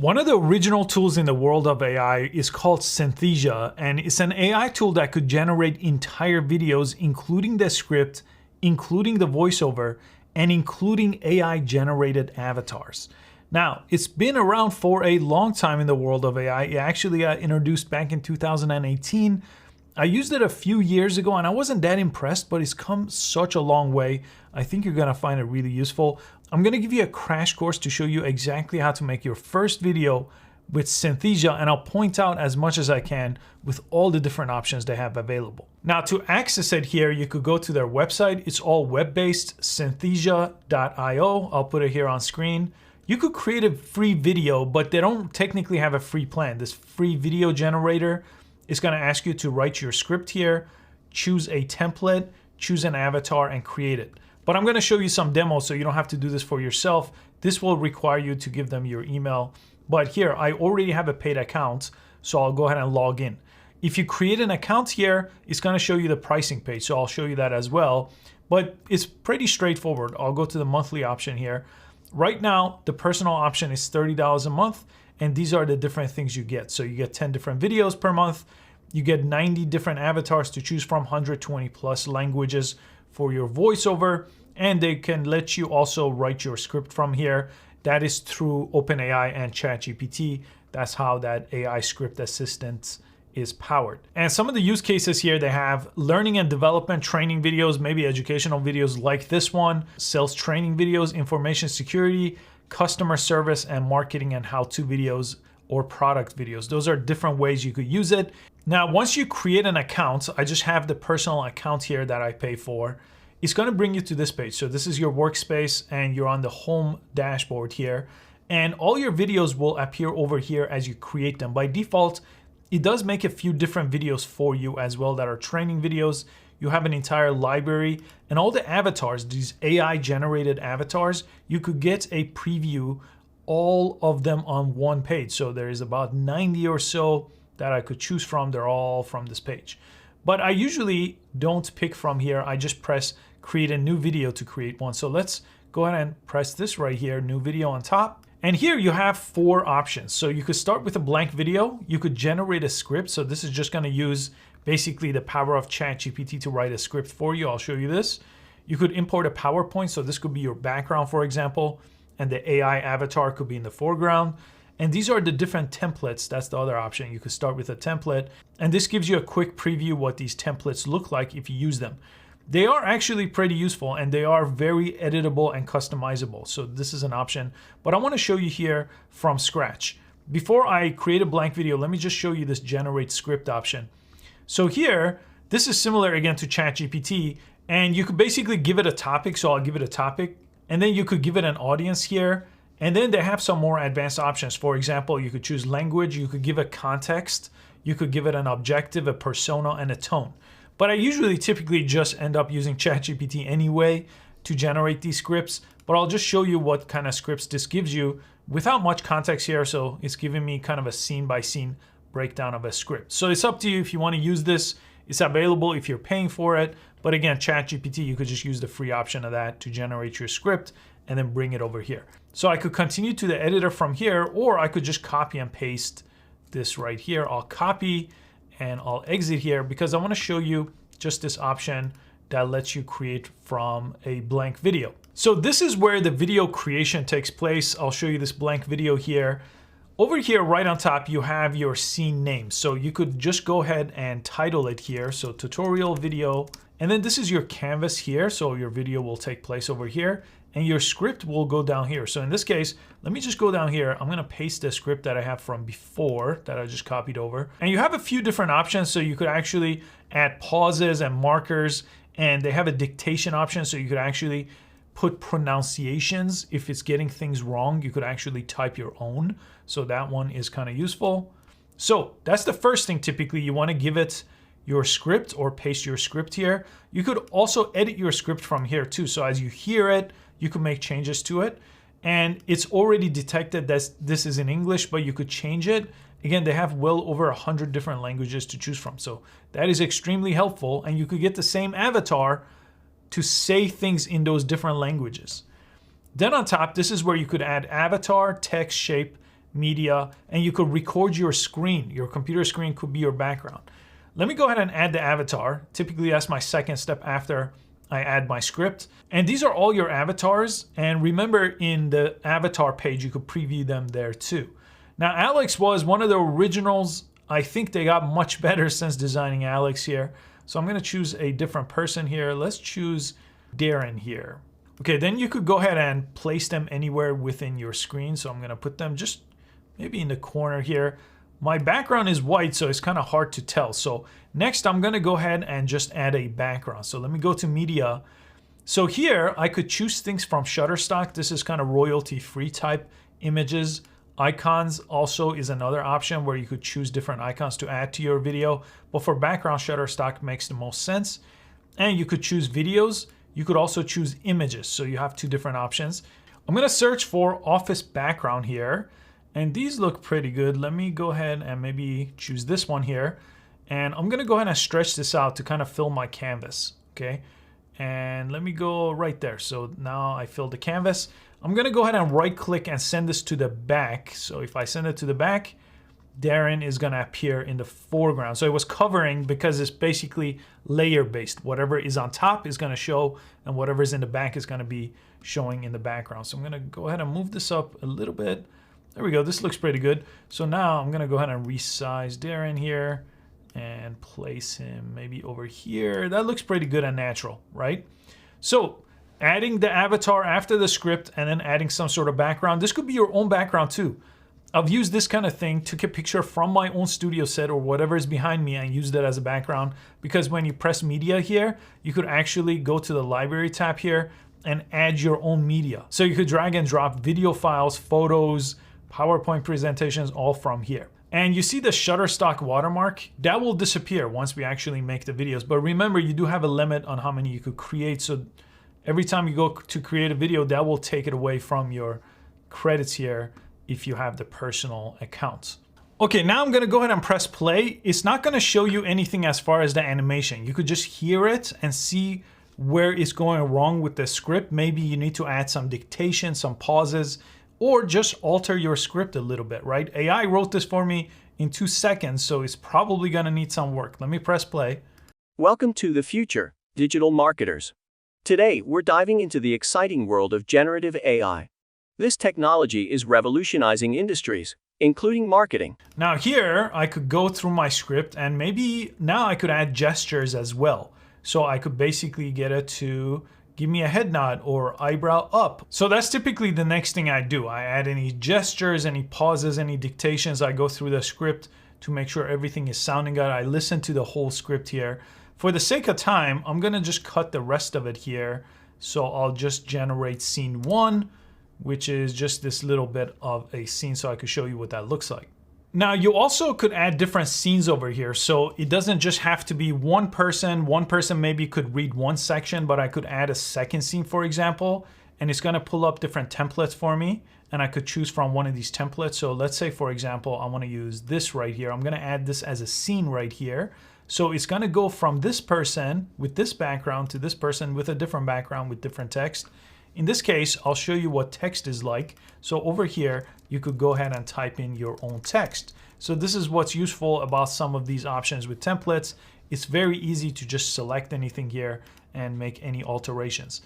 One of the original tools in the world of AI is called Synthesia, and it's an AI tool that could generate entire videos, including the script, including the voiceover, and including AI generated avatars. Now, it's been around for a long time in the world of AI. It actually got introduced back in 2018. I used it a few years ago and I wasn't that impressed, but it's come such a long way. I think you're gonna find it really useful. I'm gonna give you a crash course to show you exactly how to make your first video with Synthesia, and I'll point out as much as I can with all the different options they have available. Now, to access it here, you could go to their website. It's all web-based, synthesia.io. I'll put it here on screen. You could create a free video, but they don't technically have a free plan. This free video generator is gonna ask you to write your script here, choose a template, choose an avatar, and create it. But I'm gonna show you some demos so you don't have to do this for yourself. This will require you to give them your email. But here, I already have a paid account, so I'll go ahead and log in. If you create an account here, it's gonna show you the pricing page, so I'll show you that as well. But it's pretty straightforward. I'll go to the monthly option here. Right now, the personal option is $30 a month, and these are the different things you get. So you get 10 different videos per month, you get 90 different avatars to choose from, 120 plus languages for your voiceover, and they can let you also write your script from here. That is through OpenAI and ChatGPT. That's how that AI script assistant is powered. And some of the use cases here, they have learning and development training videos, maybe educational videos like this one, sales training videos, information security, customer service, and marketing and how-to videos or product videos. Those are different ways you could use it. Now, once you create an account, I just have the personal account here that I pay for. It's gonna bring you to this page. So this is your workspace and you're on the home dashboard here. And all your videos will appear over here as you create them. By default, it does make a few different videos for you as well that are training videos. You have an entire library and all the avatars, these AI generated avatars, you could get a preview, all of them on one page. So there is about 90 or so that I could choose from. They're all from this page. But I usually don't pick from here. I just press create a new video to create one. So let's go ahead and press this right here, new video on top. And here you have 4 options. So you could start with a blank video. You could generate a script. So this is just gonna use basically the power of ChatGPT to write a script for you. I'll show you this. You could import a PowerPoint. So this could be your background, for example, and the AI avatar could be in the foreground. And these are the different templates. That's the other option. You could start with a template. And this gives you a quick preview what these templates look like if you use them. They are actually pretty useful and they are very editable and customizable. So this is an option, but I want to show you here from scratch. Before I create a blank video, let me just show you this generate script option. So here, this is similar again to ChatGPT, and you could basically give it a topic. So I'll give it a topic, and then you could give it an audience here. And then they have some more advanced options. For example, you could choose language, you could give a context, you could give it an objective, a persona, and a tone. But I usually typically just end up using ChatGPT anyway to generate these scripts, but I'll just show you what kind of scripts this gives you without much context here. So it's giving me kind of a scene by scene breakdown of a script. So it's up to you if you want to use this. It's available if you're paying for it. But again, ChatGPT, you could just use the free option of that to generate your script and then bring it over here. So I could continue to the editor from here, or I could just copy and paste this right here. I'll copy and I'll exit here because I want to show you just this option that lets you create from a blank video. So this is where the video creation takes place. I'll show you this blank video here. Over here, right on top, you have your scene name. So you could just go ahead and title it here. So tutorial video, and then this is your canvas here. So your video will take place over here and your script will go down here. So in this case, let me just go down here. I'm gonna paste the script that I have from before that I just copied over. And you have a few different options. So you could actually add pauses and markers, and they have a dictation option. So you could actually put pronunciations. If it's getting things wrong, you could actually type your own. So that one is kind of useful. So that's the first thing. Typically you wanna give it your script or paste your script here. You could also edit your script from here too. So as you hear it, you can make changes to it. And it's already detected that this is in English, but you could change it. Again, they have well over 100 different languages to choose from. So that is extremely helpful. And you could get the same avatar to say things in those different languages. Then on top, this is where you could add avatar, text, shape, media, and you could record your screen. Your computer screen could be your background. Let me go ahead and add the avatar. Typically, that's my second step after I add my script. And these are all your avatars. And remember, in the avatar page, you could preview them there too. Now, Alex was one of the originals. I think they got much better since designing Alex here. So I'm gonna choose a different person here. Let's choose Darren here. Okay, then you could go ahead and place them anywhere within your screen. So I'm gonna put them just maybe in the corner here. My background is white, so it's kind of hard to tell. So next I'm gonna go ahead and just add a background. So let me go to media. So here I could choose things from Shutterstock. This is kind of royalty-free type images. Icons also is another option where you could choose different icons to add to your video. But for background, Shutterstock makes the most sense. And you could choose videos. You could also choose images. So you have two different options. I'm gonna search for office background here. And these look pretty good. Let me go ahead and maybe choose this one here. And I'm gonna go ahead and stretch this out to kind of fill my canvas, okay? And let me go right there. So now I filled the canvas. I'm gonna go ahead and right click and send this to the back. So if I send it to the back, Darren is gonna appear in the foreground. So it was covering because it's basically layer based. Whatever is on top is gonna show and whatever is in the back is gonna be showing in the background. So I'm gonna go ahead and move this up a little bit. There we go, this looks pretty good. So now I'm gonna go ahead and resize Darren here and place him maybe over here. That looks pretty good and natural, right? So adding the avatar after the script and then adding some sort of background. This could be your own background too. I've used this kind of thing, took a picture from my own studio set or whatever is behind me and used it as a background, because when you press media here, you could actually go to the library tab here and add your own media. So you could drag and drop video files, photos, PowerPoint presentations, all from here. And you see the Shutterstock watermark, that will disappear once we actually make the videos. But remember, you do have a limit on how many you could create. So every time you go to create a video, that will take it away from your credits here if you have the personal accounts. Okay, now I'm gonna go ahead and press play. It's not gonna show you anything as far as the animation. You could just hear it and see where it's going wrong with the script. Maybe you need to add some dictation, some pauses, or just alter your script a little bit, right? AI wrote this for me in 2 seconds, so it's probably gonna need some work. Let me press play. Welcome to the future, digital marketers. Today, we're diving into the exciting world of generative AI. This technology is revolutionizing industries, including marketing. Now here, I could go through my script and maybe now I could add gestures as well. So I could basically get it to give me a head nod or eyebrow up. So that's typically the next thing I do. I add any gestures, any pauses, any dictations. I go through the script to make sure everything is sounding good. I listen to the whole script here. For the sake of time, I'm gonna just cut the rest of it here. So I'll just generate scene 1, which is just this little bit of a scene so I could show you what that looks like. Now you also could add different scenes over here. So it doesn't just have to be one person. One person maybe could read one section, but I could add a second scene, for example, and it's gonna pull up different templates for me. And I could choose from one of these templates. So let's say, for example, I wanna use this right here. I'm gonna add this as a scene right here. So it's gonna go from this person with this background to this person with a different background with different text. In this case, I'll show you what text is like. So over here, you could go ahead and type in your own text. So this is what's useful about some of these options with templates. It's very easy to just select anything here and make any alterations.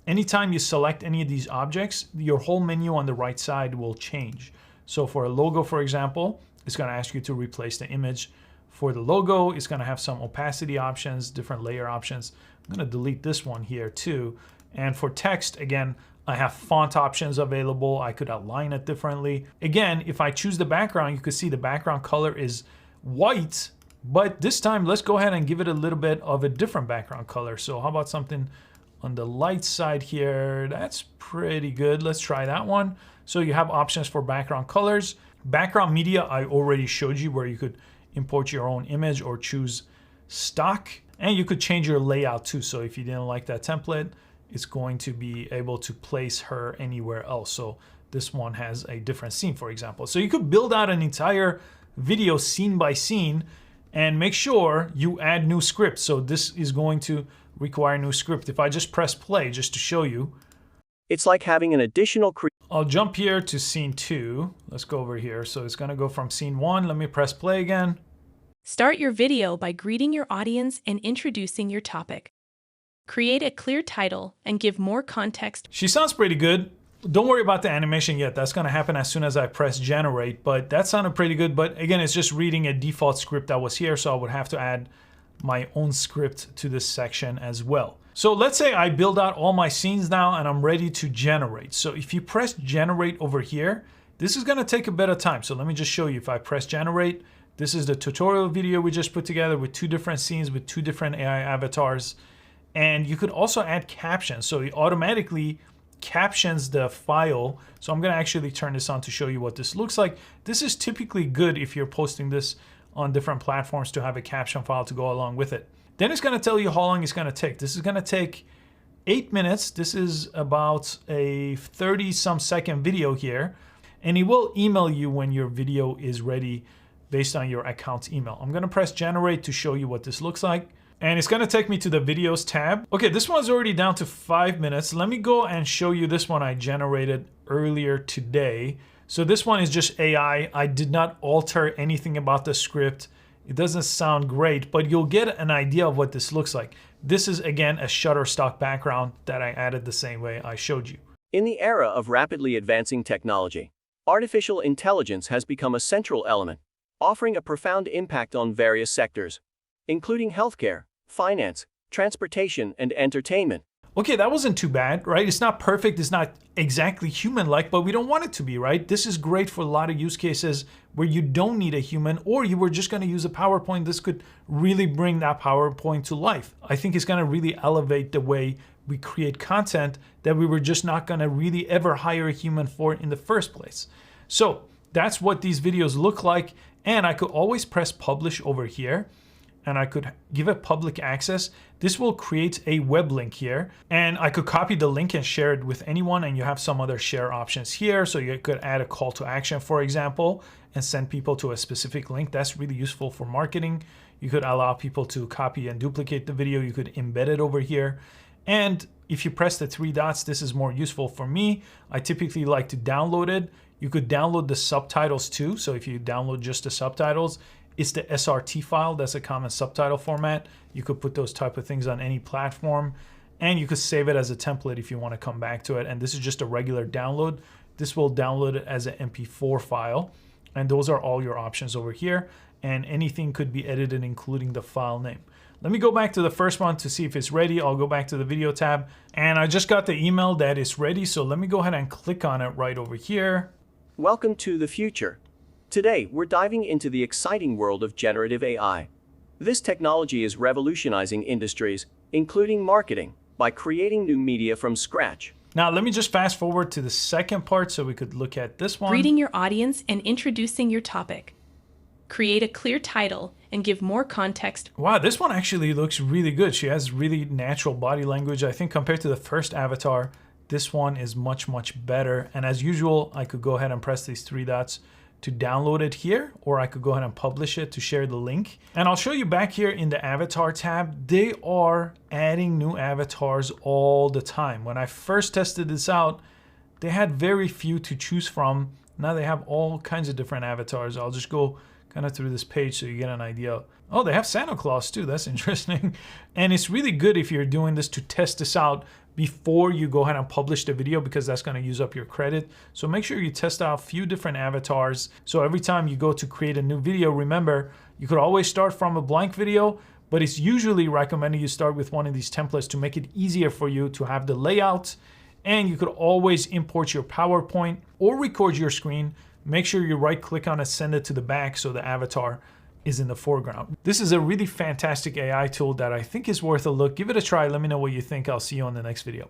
Anytime you select any of these objects, your whole menu on the right side will change. So for a logo, for example, it's gonna ask you to replace the image. For the logo, it's gonna have some opacity options, different layer options. I'm gonna delete this one here too. And for text, again, I have font options available. I could align it differently. Again, if I choose the background, you can see the background color is white, but this time let's go ahead and give it a little bit of a different background color. So how about something on the light side here? That's pretty good. Let's try that one. So you have options for background colors. Background media, I already showed you where you could import your own image or choose stock, and you could change your layout too. So if you didn't like that template, it's going to be able to place her anywhere else. So this one has a different scene, for example. So you could build out an entire video scene by scene and make sure you add new scripts. So this is going to require new script. If I just press play just to show you. It's like having an additional I'll jump here to scene 2. Let's go over here. So it's gonna go from scene 1. Let me press play again. Start your video by greeting your audience and introducing your topic. Create a clear title and give more context. She sounds pretty good. Don't worry about the animation yet. That's gonna happen as soon as I press generate, but that sounded pretty good. But again, it's just reading a default script that was here, so I would have to add my own script to this section as well. So let's say I build out all my scenes now and I'm ready to generate. So if you press generate over here, this is gonna take a bit of time. So let me just show you. If I press generate, this is the tutorial video we just put together with 2 different scenes with 2 different AI avatars. And you could also add captions. So it automatically captions the file. So I'm gonna actually turn this on to show you what this looks like. This is typically good if you're posting this on different platforms to have a caption file to go along with it. Then it's gonna tell you how long it's gonna take. This is gonna take 8 minutes. This is about a 30-some second video here. And it will email you when your video is ready based on your account's email. I'm gonna press generate to show you what this looks like. And it's gonna take me to the videos tab. Okay, this one's already down to 5 minutes. Let me go and show you this one I generated earlier today. So this one is just AI. I did not alter anything about the script. It doesn't sound great, but you'll get an idea of what this looks like. This is, again, a Shutterstock background that I added the same way I showed you. In the era of rapidly advancing technology, artificial intelligence has become a central element, offering a profound impact on various sectors, including healthcare, finance, transportation, and entertainment. Okay, that wasn't too bad, right? It's not perfect, it's not exactly human-like, but we don't want it to be, right? This is great for a lot of use cases where you don't need a human, or you were just gonna use a PowerPoint. This could really bring that PowerPoint to life. I think it's gonna really elevate the way we create content that we were just not gonna really ever hire a human for in the first place. So that's what these videos look like, and I could always press publish over here, and I could give it public access. This will create a web link here, and I could copy the link and share it with anyone, and you have some other share options here. So you could add a call to action, for example, and send people to a specific link. That's really useful for marketing. You could allow people to copy and duplicate the video. You could embed it over here. And if you press the 3 dots, this is more useful for me. I typically like to download it. You could download the subtitles too. So if you download just the subtitles, it's the SRT file. That's a common subtitle format. You could put those type of things on any platform, and you could save it as a template if you want to come back to it. And this is just a regular download. This will download it as an MP4 file. And those are all your options over here. And anything could be edited, including the file name. Let me go back to the first one to see if it's ready. I'll go back to the video tab, and I just got the email that it's ready. So let me go ahead and click on it right over here. Welcome to the future. Today, we're diving into the exciting world of generative AI. This technology is revolutionizing industries, including marketing, by creating new media from scratch. Now, let me just fast forward to the second part so we could look at this one. Greeting your audience and introducing your topic. Create a clear title and give more context. Wow, this one actually looks really good. She has really natural body language. I think compared to the first avatar, this one is much, much better. And as usual, I could go ahead and press these 3 dots to download it here, or I could go ahead and publish it to share the link. And I'll show you back here in the avatar tab, they are adding new avatars all the time. When I first tested this out, they had very few to choose from. Now they have all kinds of different avatars. I'll just go kind of through this page so you get an idea. Oh, they have Santa Claus too. That's interesting. And it's really good if you're doing this to test this out before you go ahead and publish the video, because that's going to use up your credit. So make sure you test out a few different avatars. So every time you go to create a new video, remember, you could always start from a blank video, but it's usually recommended you start with one of these templates to make it easier for you to have the layout. And you could always import your PowerPoint or record your screen. Make sure you right click on it, send it to the back so the avatar is in the foreground. This is a really fantastic AI tool that I think is worth a look. Give it a try. Let me know what you think. I'll see you on the next video.